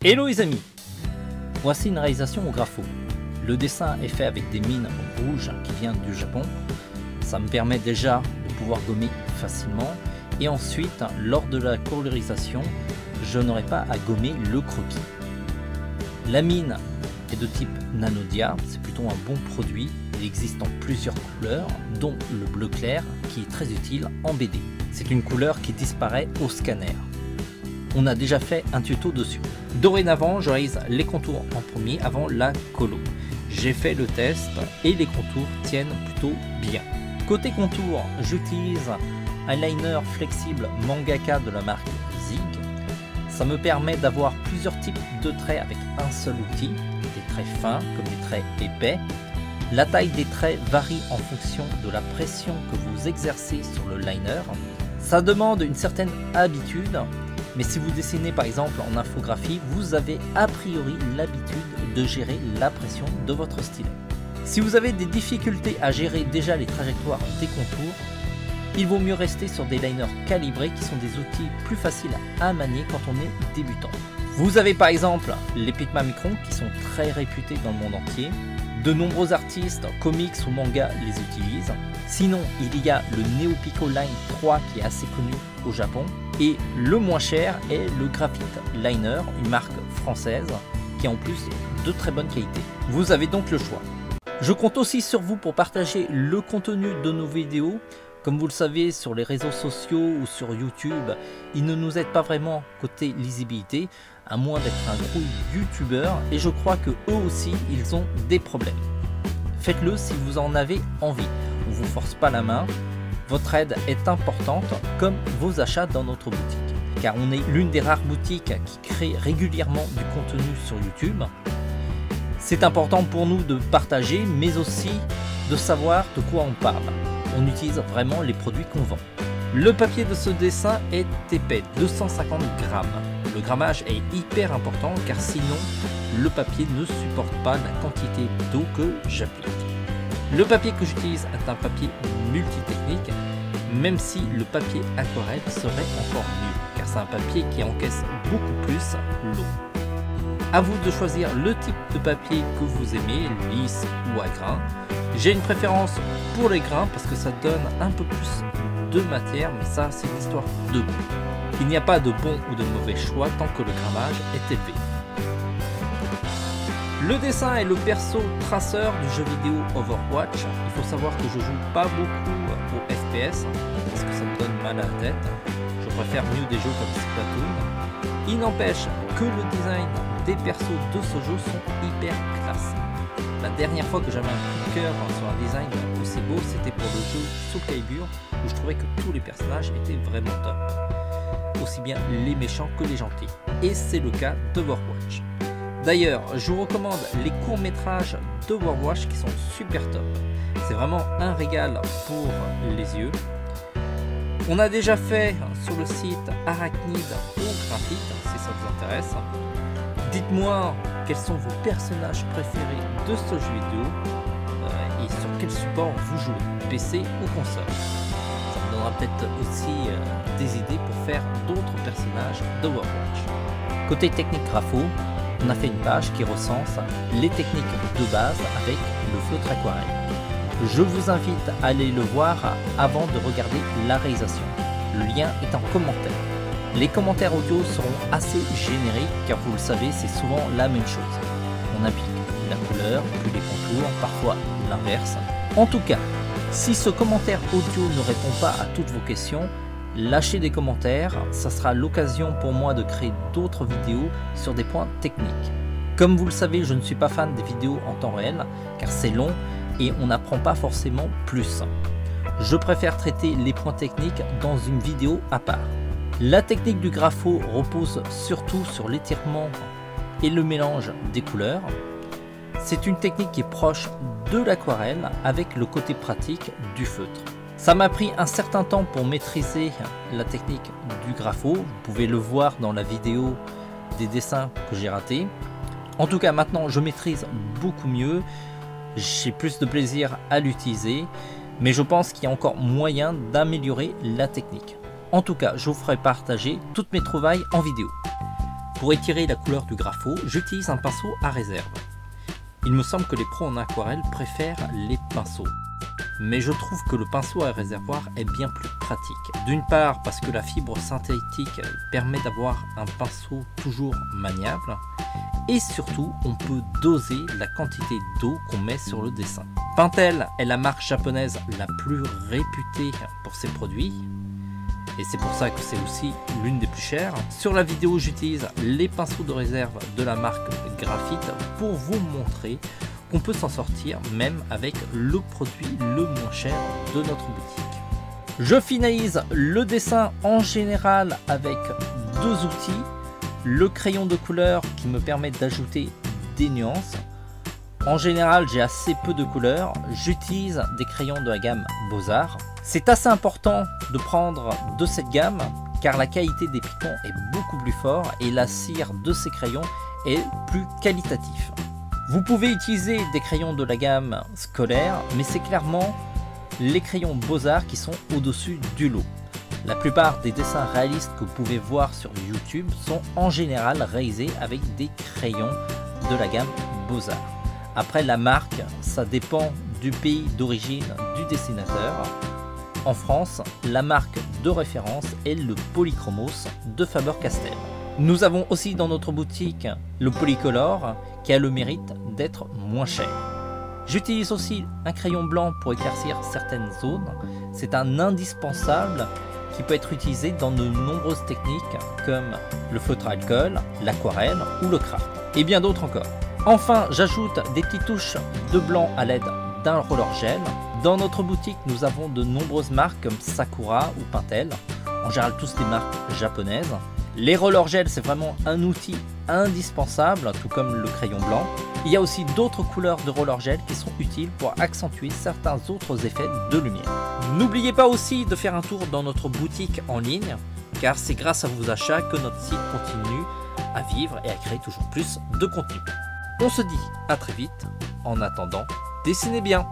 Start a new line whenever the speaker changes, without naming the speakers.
Hello les amis, voici une réalisation au grapho. Le dessin est fait avec des mines rouges qui viennent du Japon. Ça me permet déjà de pouvoir gommer facilement. Et ensuite, lors de la colorisation, je n'aurai pas à gommer le croquis. La mine est de type Nanodia, c'est plutôt un bon produit. Il existe en plusieurs couleurs, dont le bleu clair qui est très utile en BD. C'est une couleur qui disparaît au scanner. On a déjà fait un tuto dessus. Dorénavant, je réalise les contours en premier avant la colo. J'ai fait le test et les contours tiennent plutôt bien. Côté contour, j'utilise un liner flexible Mangaka de la marque Zig. Ça me permet d'avoir plusieurs types de traits avec un seul outil, des traits fins comme des traits épais. La taille des traits varie en fonction de la pression que vous exercez sur le liner. Ça demande une certaine habitude, mais si vous dessinez par exemple en infographie, vous avez a priori l'habitude de gérer la pression de votre stylet. Si vous avez des difficultés à gérer déjà les trajectoires des contours, il vaut mieux rester sur des liners calibrés qui sont des outils plus faciles à manier quand on est débutant. Vous avez par exemple les Pitma Micron qui sont très réputés dans le monde entier. De nombreux artistes, comics ou mangas les utilisent. Sinon, il y a le Neopico Line 3 qui est assez connu au Japon. Et le moins cher est le Graphite Liner, une marque française qui est en plus de très bonne qualité. Vous avez donc le choix. Je compte aussi sur vous pour partager le contenu de nos vidéos. Comme vous le savez, sur les réseaux sociaux ou sur YouTube, ils ne nous aident pas vraiment côté lisibilité, à moins d'être un gros youtubeur, et je crois que eux aussi, ils ont des problèmes. Faites-le si vous en avez envie, on ne vous force pas la main, votre aide est importante comme vos achats dans notre boutique, car on est l'une des rares boutiques qui crée régulièrement du contenu sur YouTube. C'est important pour nous de partager, mais aussi de savoir de quoi on parle. On utilise vraiment les produits qu'on vend. Le papier de ce dessin est épais, 250 grammes. Le grammage est hyper important car sinon le papier ne supporte pas la quantité d'eau que j'applique. Le papier que j'utilise est un papier multitechnique, même si le papier aquarelle serait encore mieux car c'est un papier qui encaisse beaucoup plus l'eau. A vous de choisir le type de papier que vous aimez, lisse ou à grains. J'ai une préférence pour les grains parce que ça donne un peu plus de matière, mais ça c'est une histoire de goût. Il n'y a pas de bon ou de mauvais choix tant que le grammage est élevé. Le dessin est le perso traceur du jeu vidéo Overwatch. Il faut savoir que je joue pas beaucoup au FPS parce que ça me donne mal à la tête. Je préfère mieux des jeux comme Splatoon. Il n'empêche que le design des persos de ce jeu sont hyper classe. La dernière fois que j'avais un coup de cœur sur un design aussi beau, c'était pour le jeu Soul Calibur, où je trouvais que tous les personnages étaient vraiment top. Aussi bien les méchants que les gentils. Et c'est le cas d'Overwatch. D'ailleurs, je vous recommande les courts-métrages d'Overwatch qui sont super top. C'est vraiment un régal pour les yeux. On a déjà fait sur le site Arachnid au graphite, si ça vous intéresse. Dites-moi quels sont vos personnages préférés de ce jeu vidéo et sur quel support vous jouez, PC ou console. Ça me donnera peut-être aussi des idées pour faire d'autres personnages d'Overwatch. Côté technique grapho, on a fait une page qui recense les techniques de base avec le feutre aquarelle. Je vous invite à aller le voir avant de regarder la réalisation. Le lien est en commentaire. Les commentaires audio seront assez génériques car vous le savez, c'est souvent la même chose. On applique la couleur, puis les contours, parfois l'inverse. En tout cas, si ce commentaire audio ne répond pas à toutes vos questions, lâchez des commentaires, ça sera l'occasion pour moi de créer d'autres vidéos sur des points techniques. Comme vous le savez, je ne suis pas fan des vidéos en temps réel car c'est long et on n'apprend pas forcément plus. Je préfère traiter les points techniques dans une vidéo à part. La technique du grapho repose surtout sur l'étirement et le mélange des couleurs. C'est une technique qui est proche de l'aquarelle avec le côté pratique du feutre. Ça m'a pris un certain temps pour maîtriser la technique du grapho. Vous pouvez le voir dans la vidéo des dessins que j'ai ratés. En tout cas, maintenant je maîtrise beaucoup mieux. J'ai plus de plaisir à l'utiliser, mais je pense qu'il y a encore moyen d'améliorer la technique. En tout cas, je vous ferai partager toutes mes trouvailles en vidéo. Pour étirer la couleur du grapho, j'utilise un pinceau à réserve. Il me semble que les pros en aquarelle préfèrent les pinceaux. Mais je trouve que le pinceau à réservoir est bien plus pratique. D'une part parce que la fibre synthétique permet d'avoir un pinceau toujours maniable. Et surtout, on peut doser la quantité d'eau qu'on met sur le dessin. Pentel est la marque japonaise la plus réputée pour ses produits. Et c'est pour ça que c'est aussi l'une des plus chères. Sur la vidéo, j'utilise les pinceaux de réserve de la marque Graphite pour vous montrer qu'on peut s'en sortir même avec le produit le moins cher de notre boutique. Je finalise le dessin en général avec deux outils. Le crayon de couleur qui me permet d'ajouter des nuances. En général, j'ai assez peu de couleurs. J'utilise des crayons de la gamme Beaux-Arts. C'est assez important de prendre de cette gamme car la qualité des pigments est beaucoup plus forte et la cire de ces crayons est plus qualitative. Vous pouvez utiliser des crayons de la gamme scolaire, mais c'est clairement les crayons Beaux-Arts qui sont au-dessus du lot. La plupart des dessins réalistes que vous pouvez voir sur YouTube sont en général réalisés avec des crayons de la gamme Beaux-Arts. Après, la marque, ça dépend du pays d'origine du dessinateur. En France, la marque de référence est le Polychromos de Faber-Castell. Nous avons aussi dans notre boutique le Polycolor qui a le mérite d'être moins cher. J'utilise aussi un crayon blanc pour éclaircir certaines zones. C'est un indispensable qui peut être utilisé dans de nombreuses techniques comme le feutre à alcool, l'aquarelle ou le craft, et bien d'autres encore. Enfin, j'ajoute des petites touches de blanc à l'aide d'un roller gel. Dans notre boutique, nous avons de nombreuses marques comme Sakura ou Pentel, en général tous des marques japonaises. Les roller gel, c'est vraiment un outil indispensable, tout comme le crayon blanc. Il y a aussi d'autres couleurs de roller gel qui sont utiles pour accentuer certains autres effets de lumière. N'oubliez pas aussi de faire un tour dans notre boutique en ligne, car c'est grâce à vos achats que notre site continue à vivre et à créer toujours plus de contenu. On se dit à très vite. En attendant, dessinez bien.